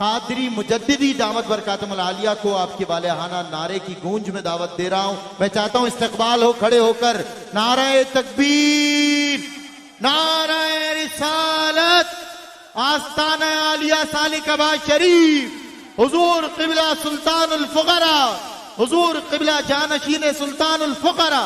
कादरी मुजद्दिदी दामत बरकातुल आलिया को आपके बालेहाना नारे की गूंज में दावत दे रहा हूं। मैं चाहता हूं इस्तकबाल हो खड़े होकर। नारे तकबीर, नारे रिसालत, आस्ताना आलिया सालिकबा शरीफ, हुजूर क़िबला सुल्तानुल फुक़रा, हुजूर क़िबला जानशीन सुल्तानुल फुक़रा।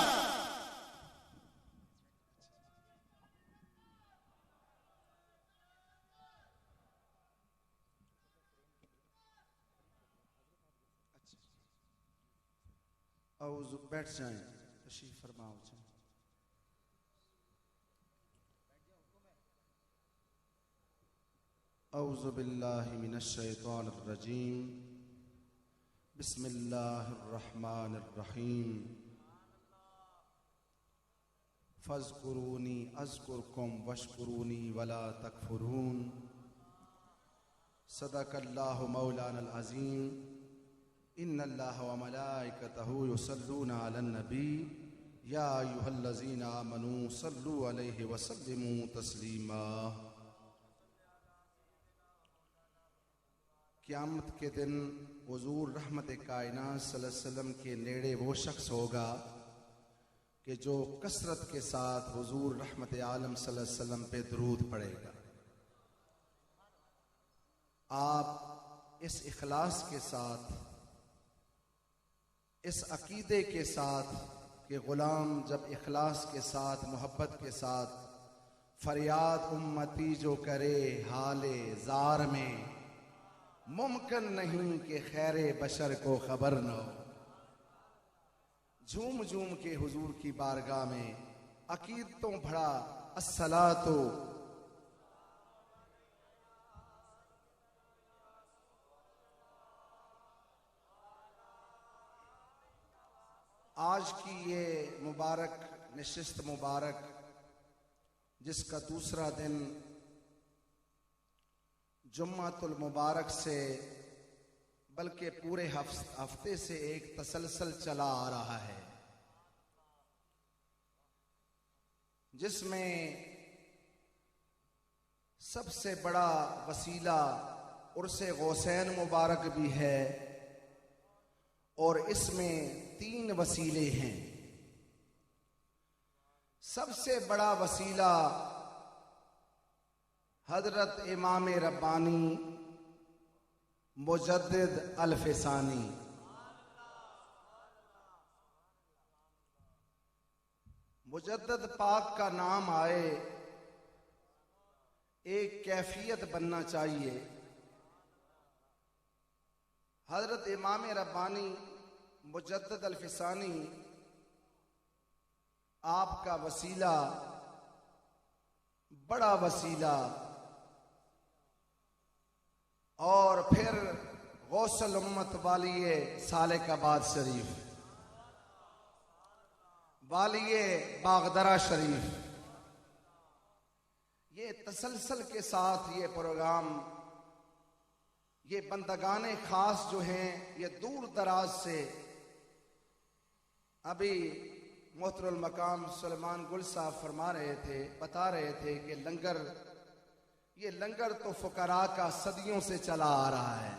बैठ जाएं, तशरीफ फरमाओ। औज़ु बिल्लाहि मिनश शैतानिर रजीम, बिस्मिल्लाहिर रहमानिर रहीम। फज़कुरूनी अज़कुरकुम वशकुरूनी वला तकफुरून। सदक़ल्लाहु मौलानल अज़ीम। इन्नल्लाह व मलाइकतहु युसल्लूना अलन नबी या अय्युहल्लज़ीना आमनू सल्लु अलैहि व सल्लिमू तस्लीमा। क़यामत के दिन हुज़ूर रहमत कायनात सल्लल्लाहु अलैहि वसल्लम के नेड़े वो शख्स होगा कि जो कसरत के साथ हुज़ूर रहमत आलम सल्लल्लाहु अलैहि वसल्लम पे दरूद पढ़ेगा। आप इस इखलास के साथ, इस अकीदे के साथ कि ग़ुलाम जब इखलास के साथ, मोहब्बत के साथ फरियाद उम्मती जो करे हाले ज़ार में, मुमकिन नहीं कि खैरे बशर को खबर न हो। झूम झूम के हुजूर की बारगाह में अकीदतों भरा अस्सलातो आज की ये मुबारक नशिस्त मुबारक, जिसका दूसरा दिन जुम्मातुल मुबारक से बल्कि पूरे हफ्ते से एक तसलसल चला आ रहा है, जिसमें सबसे बड़ा वसीला उर्से गौसैन मुबारक भी है और इसमें 3 वसीले हैं। सबसे बड़ा वसीला हजरत इमाम रब्बानी मुजद्दिद अल-फ़िसानी, मुजद्दिद पाक का नाम आए एक कैफियत बनना चाहिए। हजरत इमाम रब्बानी मुजद्दिद अल-फ़िसानी आपका वसीला बड़ा वसीला, और फिर गौसल उम्मत वालिए सालिकाबाद शरीफ, वालिए बागदरा शरीफ, ये तसलसल के साथ ये प्रोग्राम, ये बंदगाने खास जो हैं, ये दूर दराज से, अभी मोहतरम मकाम सुलेमान गुल साहब फरमा रहे थे, बता रहे थे कि लंगर, ये लंगर तो फुकरा का सदियों से चला आ रहा है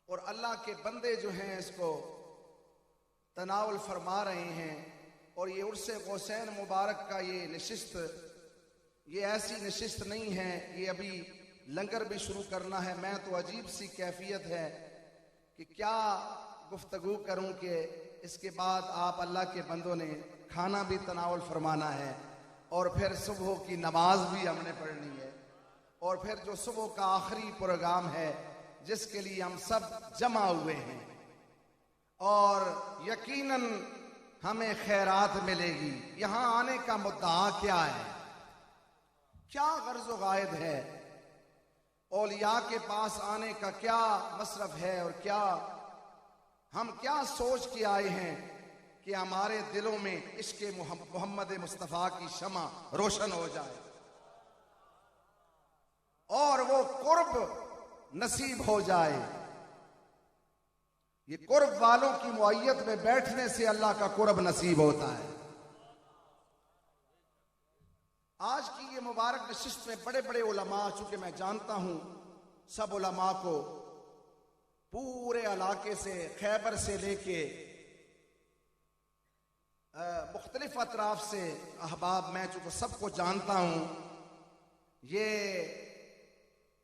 और अल्लाह के बंदे जो हैं इसको तनावुल फरमा रहे हैं। और ये उर्से गौसैन मुबारक का ये नशिस्त, ये ऐसी नशिस्त नहीं है, ये अभी लंगर भी शुरू करना है। मैं तो अजीब सी कैफियत है कि क्या गुफ्तगू करूं कि इसके बाद आप अल्लाह के बंदों ने खाना भी तनावुल फरमाना है और फिर सुबह की नमाज भी हमने पढ़नी है और फिर जो सुबह का आखिरी प्रोग्राम है जिसके लिए हम सब जमा हुए हैं और यकीनन हमें खैरात मिलेगी। यहां आने का मुद्दा क्या है, क्या गर्ज़ गायद है, औलिया के पास आने का क्या मसरफ है और क्या हम क्या सोच के आए हैं कि हमारे दिलों में इश्क़ मोहम्मद मुस्तफ़ा की शमा रोशन हो जाए और वो कुर्ब नसीब हो जाए। ये कुर्ब वालों की मुअय्यत में बैठने से अल्लाह का कुर्ब नसीब होता है। आज की ये मुबारक नशिस्त में बड़े बड़े उलमा, चूंकि मैं जानता हूं सब उलमा को, पूरे इलाके से, खैबर से लेके मुख्तलिफ अतराफ से अहबाब, मैं चूंकि सबको जानता हूं, ये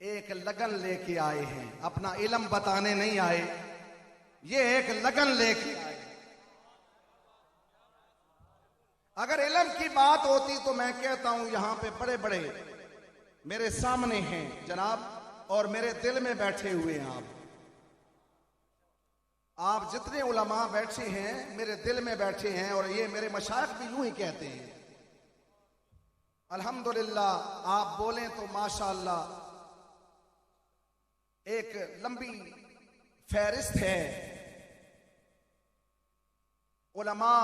एक लगन लेके आए हैं, अपना इल्म बताने नहीं आए, ये एक लगन लेके आए। अगर इल्म की बात होती तो मैं कहता हूं यहां पे बड़े बड़े मेरे सामने हैं जनाब, और मेरे दिल में बैठे हुए हैं आप जितने उलमा बैठे हैं मेरे दिल में बैठे हैं, और ये मेरे मशाइख भी यूं ही कहते हैं। अल्हम्दुलिल्लाह आप बोलें तो माशाअल्लाह एक लंबी फहरिस्त है। उलमा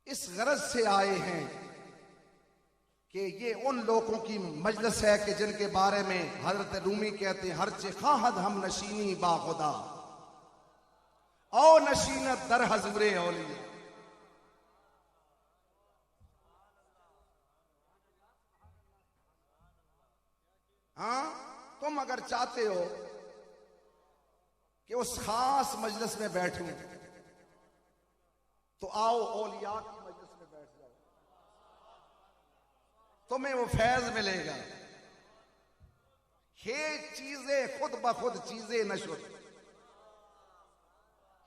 इस गरज से आए हैं कि ये उन लोगों की मजलिस है कि जिनके बारे में हजरत रूमी कहते हैं, हर चिखाहद हम नशीनी बाखुदा ओ नशीनत दर हजूरे औलिया। हाँ, तुम अगर चाहते हो कि उस खास मजलिस में बैठूं तो आओ औलिया की मजलिस में बैठ जाओ, तुम्हें वो फैज मिलेगा। ये चीजें खुद ब खुद चीजें नशुद,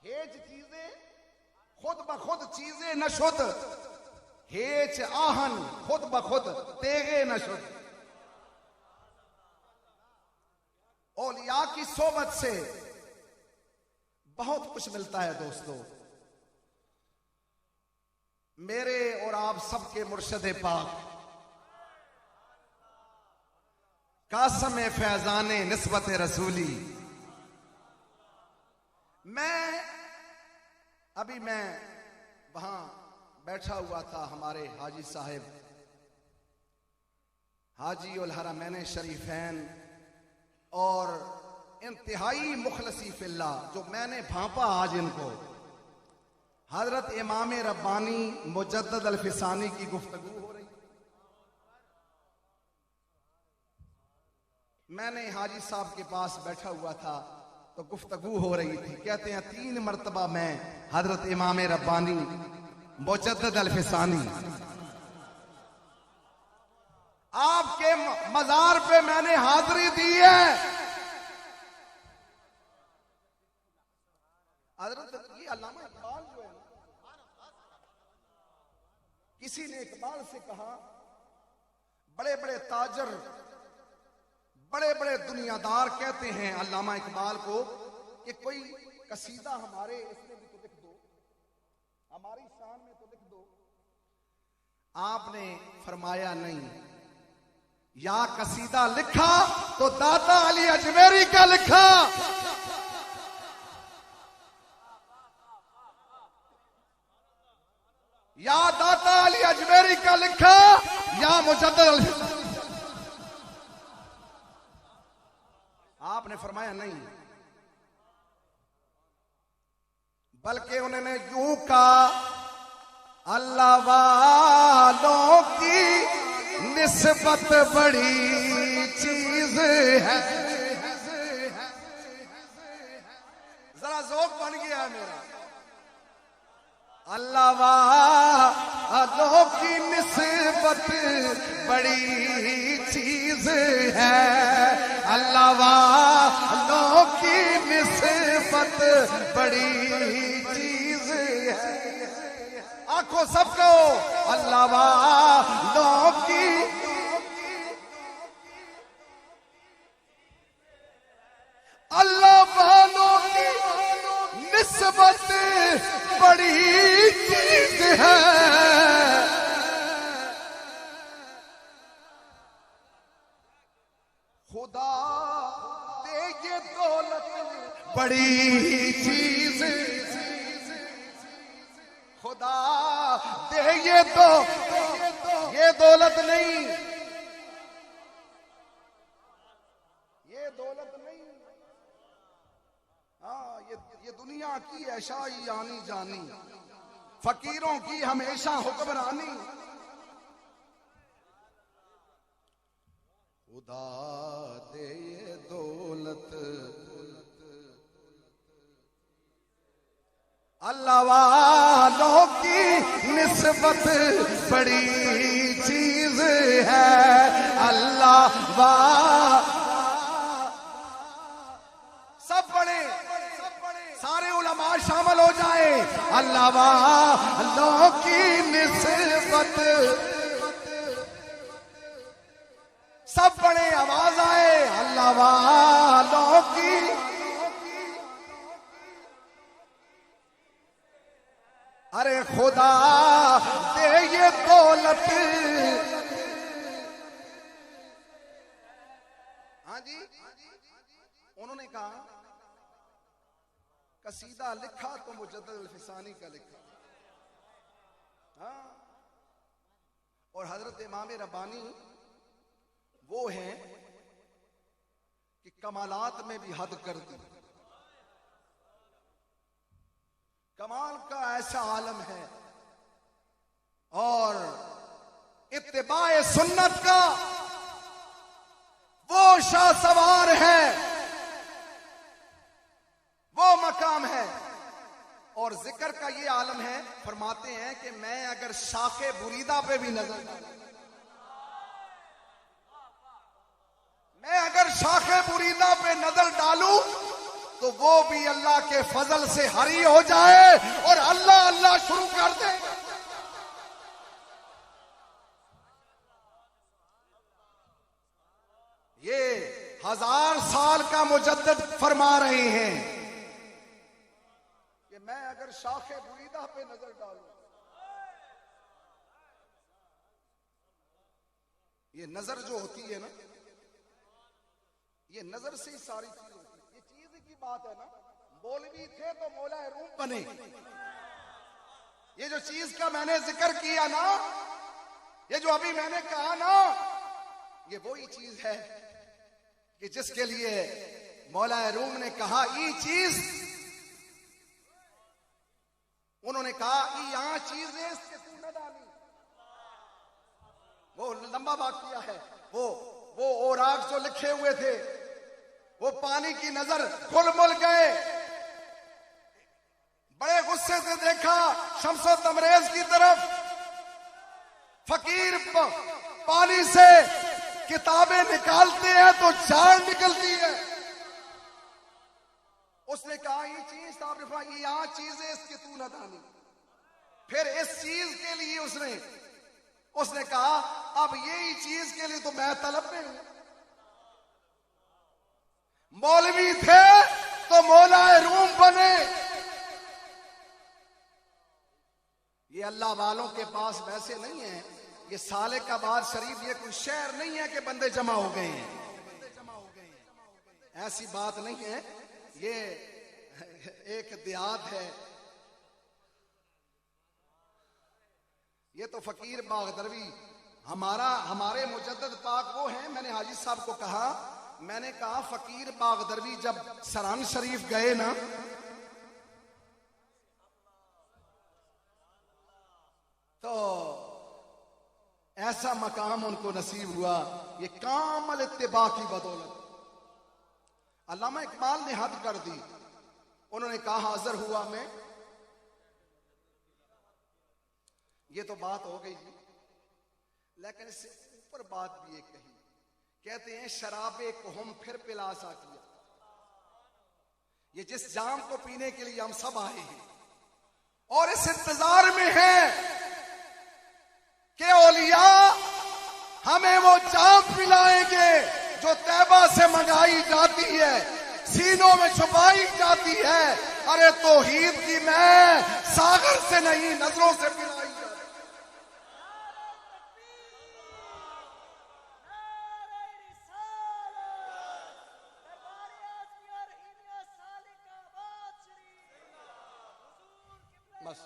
हेज चीजें खुद ब खुद चीजें नशुद, हेच आहन खुद ब खुद तेगे नशुद। औलिया की सोबत से बहुत कुछ मिलता है दोस्तों। मेरे और आप सबके मुर्शद पाक कासम फैजाने निस्बत रसूली। मैं वहां बैठा हुआ था, हमारे हाजी साहब हाजी उल हरमैन शरीफैन और इंतहाई मुखलसी फिल्ला, जो मैंने भांपा आज इनको, हजरत इमाम रब्बानी मुजद्दद अल-फिसानी की गुफ्तगू हो रही। मैंने हाजी साहब के पास बैठा हुआ था तो गुफ्तगू हो रही थी। कहते हैं 3 मरतबा मैं हजरत इमाम रब्बानी मुजद्दद अल-फिसानी आपके मजार पे मैंने हाजिरी दी है। हजरत ये अल्लामा इकबाल जो है, किसी ने इकबाल से कहा, बड़े बड़े ताजर, बड़े बड़े दुनियादार कहते हैं अल्लामा इकबाल को कि कोई कसीदा हमारे इसमें भी तो लिख दो, हमारी शान में तो लिख दो। आपने फरमाया नहीं, या कसीदा लिखा तो दाता अली अजमेरी का लिखा, या दाता अली अजमेरी का लिखा, या मुजद्दद। आपने फरमाया नहीं, बल्कि उन्होंने यूं कहा, अल्लाह वालों की निस्बत बड़ी चीज है। जरा ज़ौक़ बन गया मेरा। अल्लाह वालों की निस्बत बड़ी चीज है, अल्लाह वालों की निस्बत बड़ी चीज है। आंखों सबको, अल्लाह वालों की निस्बत बड़ी चीज है। खुदा दे ये दौलत बड़ी चीज, खुदा दे ये दौलत नहीं, ये दौलत नहीं। हाँ, ये दुनिया की ऐशाई आनी जानी, फकीरों की हमेशा हुक्मरानी। खुदा दे ये दौलत अल्लाह वालों की निस्बत बड़ी चीज है। अल्लाह सब बड़े सारे उलमा शामिल हो जाए। अल्लाह वालों की निस्बत सब बड़े आवाज आए। अल्लाह वालों की अरे खुदा दे ये दौलत। हाँ जी, उन्होंने कहा कसीदा लिखा तो मुजद्दिद अल-फिसानी का लिखा। हाँ, और हजरत इमाम रब्बानी वो हैं कि कमालात में भी हद कर दी। कमाल का ऐसा आलम है और इत्तिबाए सुन्नत का वो शाह सवार है, वो मकाम है। और जिक्र का ये आलम है, फरमाते हैं कि मैं अगर शाखे बुरीदा पे भी नजर डालूं, मैं अगर शाखे बुरीदा पे नजर डालूं तो वो भी अल्लाह के फजल से हरी हो जाए और अल्लाह अल्लाह शुरू कर दे। ये 1000 साल का मुजद्दिद फरमा रहे हैं कि मैं अगर शाखे बुरीदा पे नजर डालूं, ये नजर जो होती है ना, ये नजर से ही सारी चीज होती है। ये चीज की बात है ना, मौलवी थे तो मौला रूम बने। ये जो चीज का मैंने जिक्र किया ना, ये जो अभी मैंने कहा ना, ये वही चीज है कि जिसके लिए मौला रूम ने कहा ये चीज, उन्होंने कहा यहाँ चीज है इसके तू न डाली। वो लंबा वाकया है। वो औराक जो लिखे हुए थे वो पानी की नजर खुल गए। बड़े गुस्से से देखा शम्सो तमरेज की तरफ। फकीर पानी से किताबें निकालते हैं तो जान निकलती है। उसने कहा ये चीज यहाँ चीज है इसकी तू न दानी। फिर इस चीज के लिए उसने कहा अब यही चीज के लिए तो मैं तलब में हूं। मौलवी थे तो मौला रूम बने। ये अल्लाह वालों के पास वैसे नहीं है। ये सालिकाबाद शरीफ ये कोई शहर नहीं है कि बंदे जमा हो गए हैं, ऐसी बात नहीं है। ये एक देहात है। ये तो फकीर बागदरवी हमारे मुजद्दिद पाक वो हैं। मैंने हाजी साहब को कहा, मैंने कहा फकीर बागदरवी जब सरान शरीफ गए ना, तो ऐसा मकाम उनको नसीब हुआ। ये कामल इत्तिबा की बदौलत। अल्लामा इकबाल ने हद कर दी। उन्होंने कहा हाजिर हुआ मैं। ये तो बात हो गई, लेकिन इससे ऊपर बात भी एक कही। कहते हैं शराबे को हम फिर पिलासा किया। ये जिस जाम को पीने के लिए हम सब आए हैं और इस इंतजार में हैं कि औलिया हमें वो जाम पिलाएंगे जो तैबा से मंगाई जाती है, सीनों में छुपाई जाती है। अरे तौहीद की मैं सागर से नहीं नजरों से पिलाई जाती। बस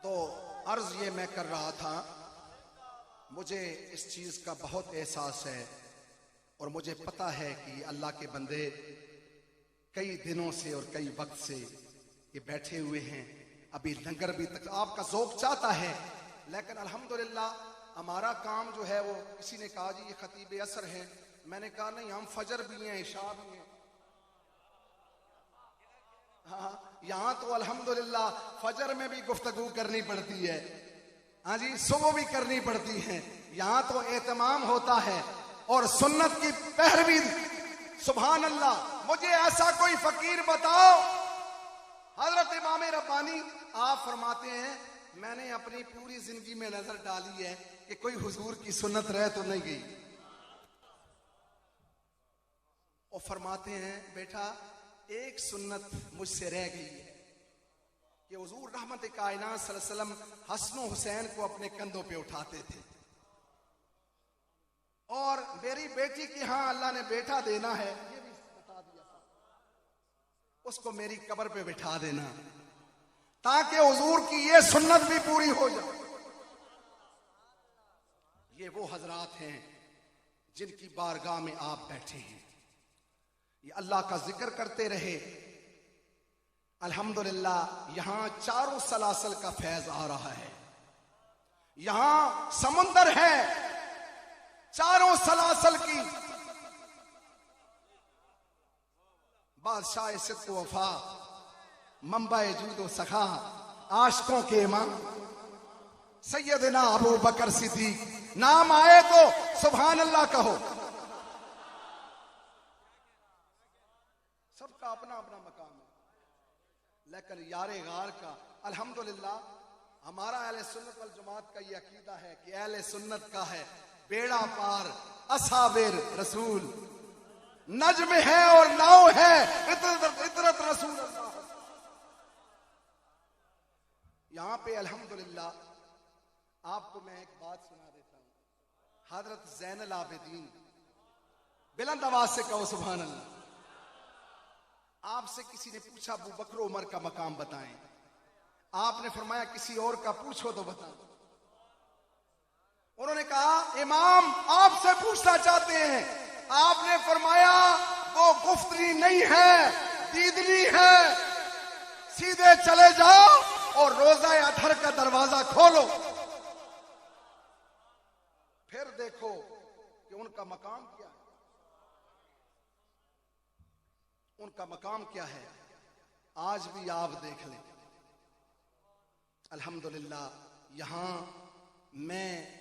तो अर्ज ये मैं कर रहा था, मुझे इस चीज का बहुत एहसास है और मुझे पता है कि अल्लाह के बंदे कई दिनों से और कई वक्त से ये बैठे हुए हैं। अभी लंगर भी तक आपका ज़ौक़ चाहता है, लेकिन अल्हम्दुलिल्लाह हमारा काम जो है वो, किसी ने कहा जी ये खतीब असर है, मैंने कहा नहीं, हम फजर भी हैं, इशा भी हैं। हाँ, यहां तो अल्हम्दुलिल्लाह फजर में भी गुफ्तगू करनी पड़ती है, हाँ जी, सुबह भी करनी पड़ती है। यहां तो एहतमाम होता है और सुन्नत की पैरवी। सुभान अल्लाह। मुझे ऐसा कोई फकीर बताओ। हजरत इमाम रब्बानी आप फरमाते हैं, मैंने अपनी पूरी जिंदगी में नजर डाली है कि कोई हुजूर की सुन्नत रह तो नहीं गई। और फरमाते हैं, बेटा एक सुन्नत मुझसे रह गई है कि हुजूर रहमत कायनात सल्लल्लाहु अलैहि वसल्लम हसन हुसैन को अपने कंधों पे उठाते थे, और मेरी बेटी की हाँ अल्लाह ने बेटा देना है, ये भी बता दिया था, उसको मेरी कब्र पे बिठा देना ताकि हुजूर की ये सुन्नत भी पूरी हो जाए। ये वो हजरात हैं जिनकी बारगाह में आप बैठे हैं, ये अल्लाह का जिक्र करते रहे। अल्हम्दुलिल्लाह यहां चारों सलासल का फैज आ रहा है, यहां समुंदर है चारों सलासल की। बादशाह सिद्क वफा, मंबाए जूदो सखा, आशिकों के इमाम सैयदना अबू बकर सिद्दीक। नाम आए तो सुभान अल्लाह कहो। सबका अपना अपना मकाम है, लेकिन यारे गार का अल्हम्दुलिल्लाह हमारा अहले सुन्नत वल जमात का ये अकीदा है कि अहले सुन्नत का है बेड़ा पार असहाबेर रसूल, नज्म है और नाव है इतरत रसूल अल्लाह। यहां पे अल्हम्दुलिल्लाह आपको मैं एक बात सुना देता हूं। हजरत ज़ैनुल आबिदीन, बुलंद आवाज से कहो सुभान अल्लाह। आपसे किसी ने पूछा अबू बकर उमर का मकाम बताएं, आपने फरमाया किसी और का पूछो तो बताओ। उन्होंने कहा इमाम आपसे पूछना चाहते हैं, आपने फरमाया वो गुफ्तरी नहीं है, दीदनी है, सीधे चले जाओ और रोजा अतहर का दरवाजा खोलो, फिर देखो कि उनका मकाम क्या है, उनका मकाम क्या है। आज भी आप देख लें अल्हम्दुलिल्लाह। यहां मैं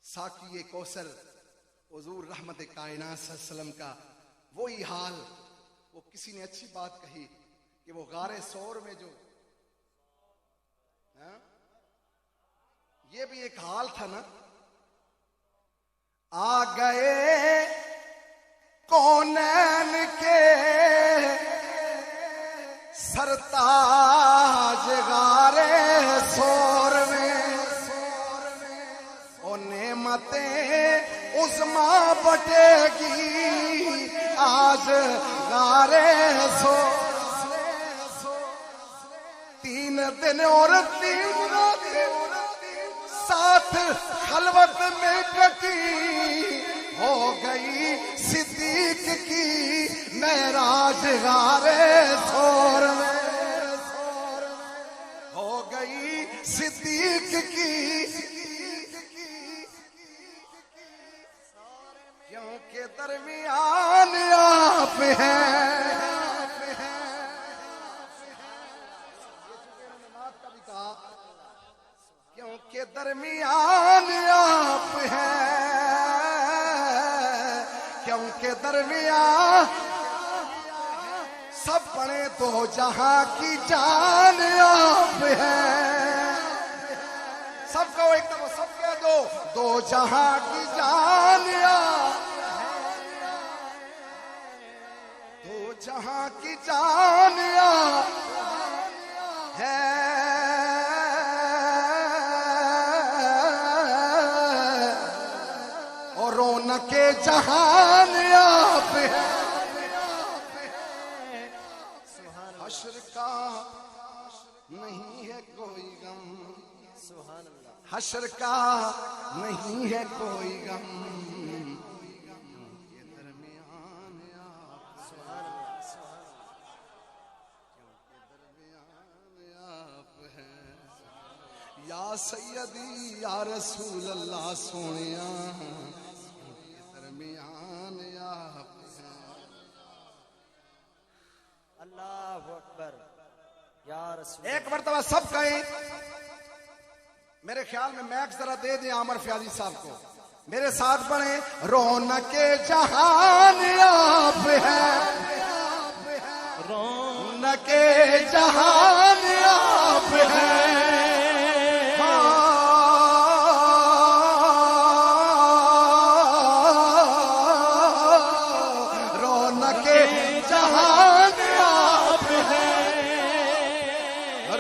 साकी कौसर हुजूर रहमत कायनात सल्लल्लाहु अलैहि वसल्लम का वही हाल, वो किसी ने अच्छी बात कही कि वो गारे सौर में जो ये भी एक हाल था ना, आ गए कौनैन के सरताज गारे सौर में, ओ नेमतें उस्मा बटेगी आज गारे सौर। 3 दिन और 3 रातें साथ खलवत में कटी, हो गई सिद्दीक की मेराज गारे सौर में, हो गई सिद्दीक की, क्योंकि दरमियान आप हैं। क्योंकि दरमियान आप हैं, क्योंकि दरमियान सब पढ़े तो जहां की जान आप हैं। सब कहो एकदम, सब कह दो जहां की जान आप, दो जहां की जान आप है। के जहान आप है। हश्र का नहीं है कोई गम, हश्र का नहीं है कोई गम, ये दरमियान आप है। या सैयदी या रसूल अल्लाह सोनिया दरमियान आप हैं। अल्लाहु अकबर या रसूल। एक मरतबा सब कहें, मेरे ख्याल में मैक जरा दे दें आमर फयाजी साहब को, मेरे साथ पढ़े। रौनके जहान आप हैं, रौनके जहान आप हैं। रौनके जहान आप हैं,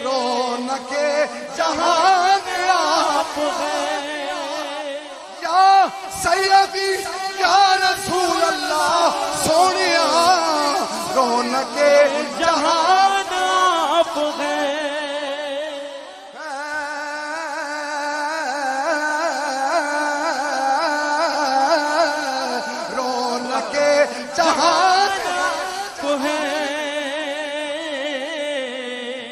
रौनके जहान आप हैं। या सैयदी या रसूल अल्लाह सोनिया रौनके जहान आप हैं। रौनके जहान आप हैं।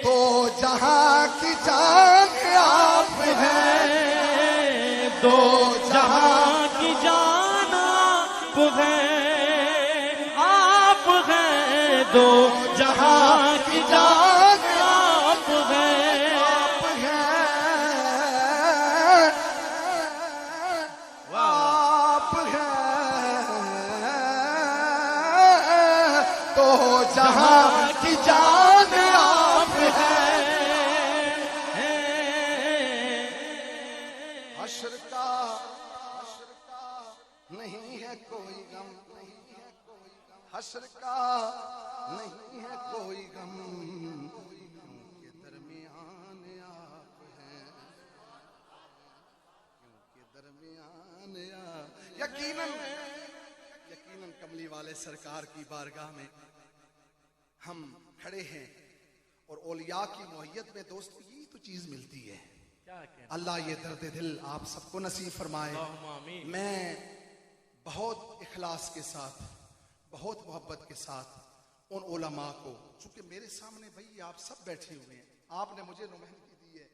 तो जहां की जान आप हैं, दो जहां की जान आप हैं, आप हैं। दो जहां की जान आप हैं, आप हैं, तो जहां की जान आप हैं। हश्र का नहीं है कोई गम, हश्र का नहीं है कोई गम, क्योंकि दरमियान आप हैं, क्योंकि दरमियान आप। यकीनन यकीनन कमली वाले सरकार की बारगाह में हम खड़े हैं और औलिया की मोहय्यत में दोस्तों यही तो चीज मिलती है। अल्लाह ये दर्द दिल आप सबको नसीब फरमाए। मैं बहुत इखलास के साथ, बहुत मोहब्बत के साथ उन उलमा को, चूंकि मेरे सामने भाई आप सब बैठे हुए हैं, आपने मुझे नुमाइंदगी दी है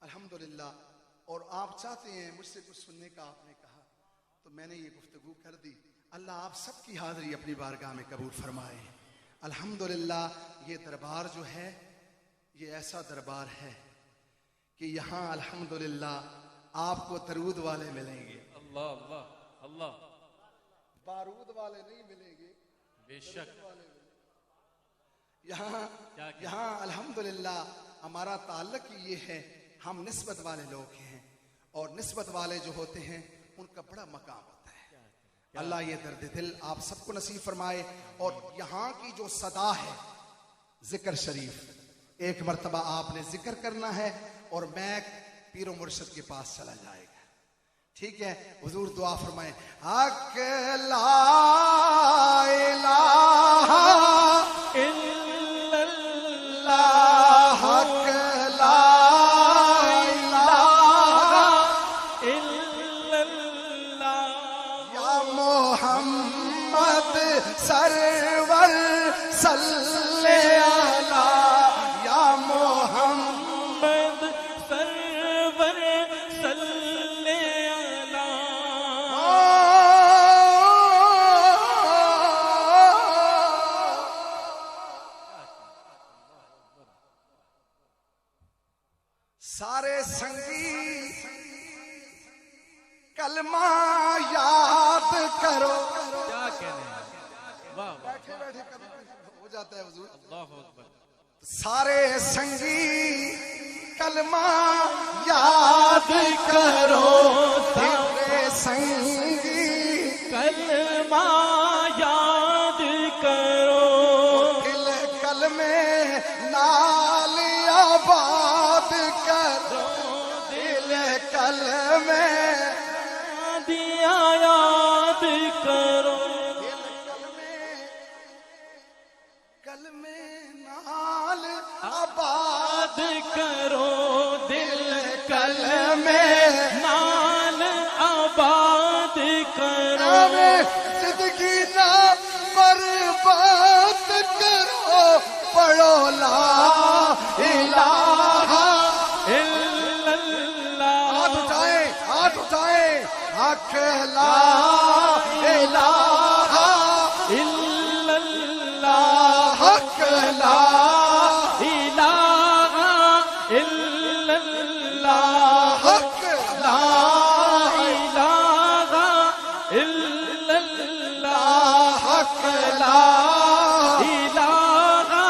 अल्हम्दुलिल्लाह, और आप चाहते हैं मुझसे कुछ सुनने का, आपने कहा तो मैंने ये गुफ्तगू कर दी। अल्लाह आप सबकी हाजिरी अपनी बारगाह में कबूल फरमाए। अल्हम्दुलिल्लाह ये दरबार जो है ये ऐसा दरबार है कि यहाँ अल्हम्दुलिल्लाह आपको दरूद वाले मिलेंगे, अल्लाह अल्लाह अल्लाह, बारूद वाले नहीं मिलेंगे, बेशक। यहाँ अल्हम्दुलिल्लाह हमारा ताल्लुक ये है, हम निस्बत वाले लोग हैं और निस्बत वाले जो होते हैं उनका बड़ा मकाम होता है। अल्लाह ये दर्द दिल आप सबको नसीब फरमाए। और यहाँ की जो सदा है जिक्र शरीफ, एक मरतबा आपने जिक्र करना है और मैं पीरो मुर्शिद के पास चला जाएगा, ठीक है? हुजूर दुआ फरमाए। हक ला इलाहा इल्लल्लाह, हक ला इलाहा इल्लल्लाह, या मोहम्मद सरवर सल्ले अला, या मोहम्मद सरवर सल्ले अला। सारे संगी कलमा याद करो। क्या कहने हैं, वाह वाह, बैठे बैठे कभी हो जाता है हुजूर। अल्लाह अकबर। सारे संगी कलमा याद करो, सारे संगी कलमा याद करो, दिल कलमे नाल आबाद करो, दिल कलमे दिया याद करो, कलमे नाल आबाद करो, दिल कलमे नाल आबाद करो, जिंदगी ना बर्बाद करो, पढ़ो ला इलाहा इल्लल्लाह। हक ला इलाहा इल्लल्लाह हक ला इलाहा इल्लल्लाह हक ला इलाहा इल्लल्लाह हक ला इलाहा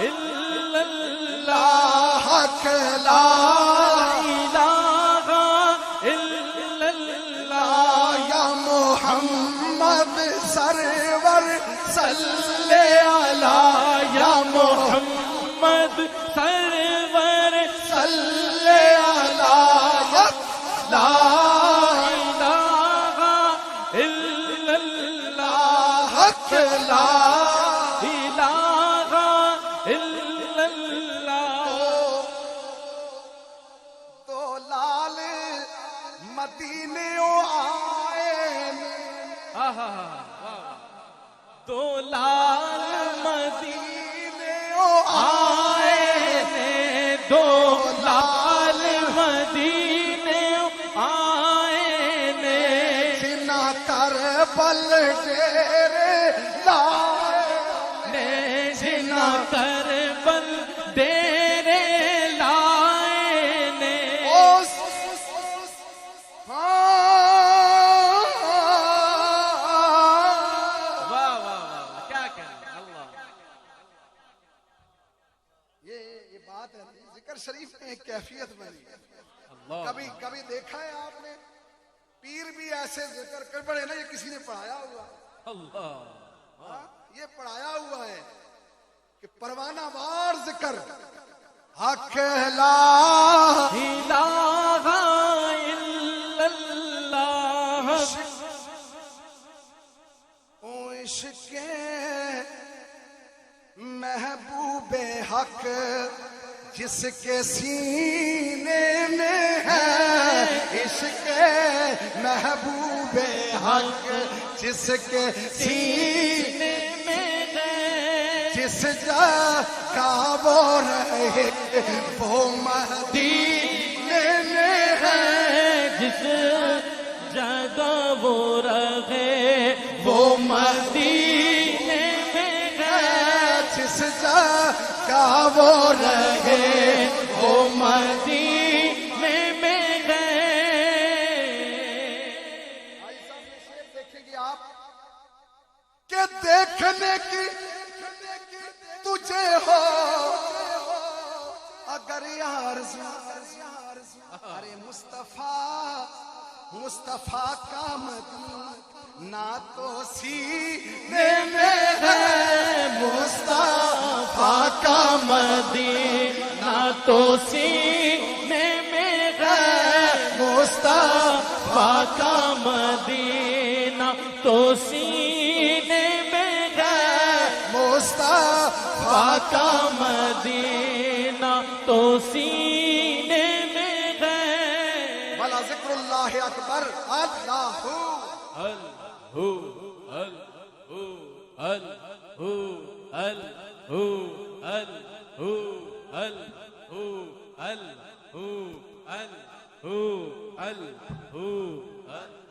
इल्लल्लाह हक ला इलाहा इल्लल्लाह या मोहम्मद सरवर सल्ले अला या मोहम्मद सरवर सल्ले अला ला इलाहा इल्लल्लाह हक ला इलाहा इल्लल्लाह तो लाल मदीने आए आहा तो लाल मदीने आए ने दो लाल मदीने आए ने सिना करबल डेरे लाए ने जिना करबल डेरे लाए ने ओस वाह वाह वाह क्या कहना अल्लाह ये बात है जिक्र शरीफ में एक कैफियत बनी है। अल्लाह कभी देखा है आपने पीर भी ऐसे जिक्र कर पड़े ना, ये किसी ने पढ़ाया हुआ अल्लाह हाँ, ये पढ़ाया हुआ है कि परवाना वार जिक्र हक ला इलाहा इल्लल्लाह ओ इश्क़े महबूबे हक जिसके सीने में है, इश्क़े महबूबे हक जिसके सीने में गए जिस जगह वो रहे वो मदीने में है, जिस जगह वो रहे वो मदीने में गए जिस जगह वो रहे वो मदीने में गए देखेंगे आप के देखने की तुझे हो अगर यार अरे मुस्तफा का मदीना तो सीने में है, मुस्तफा का मदीना तो सीने में है मुस्तफा का मदीना तो सीने में है मुस्तफा का मदीना तो सीने में है भला जिक्रुल्लाह अकबर अल्लाहू अल्हु अल्हु अल्हु अल्हु अल्हु अल्हु अल्हु अल्हु अल्हु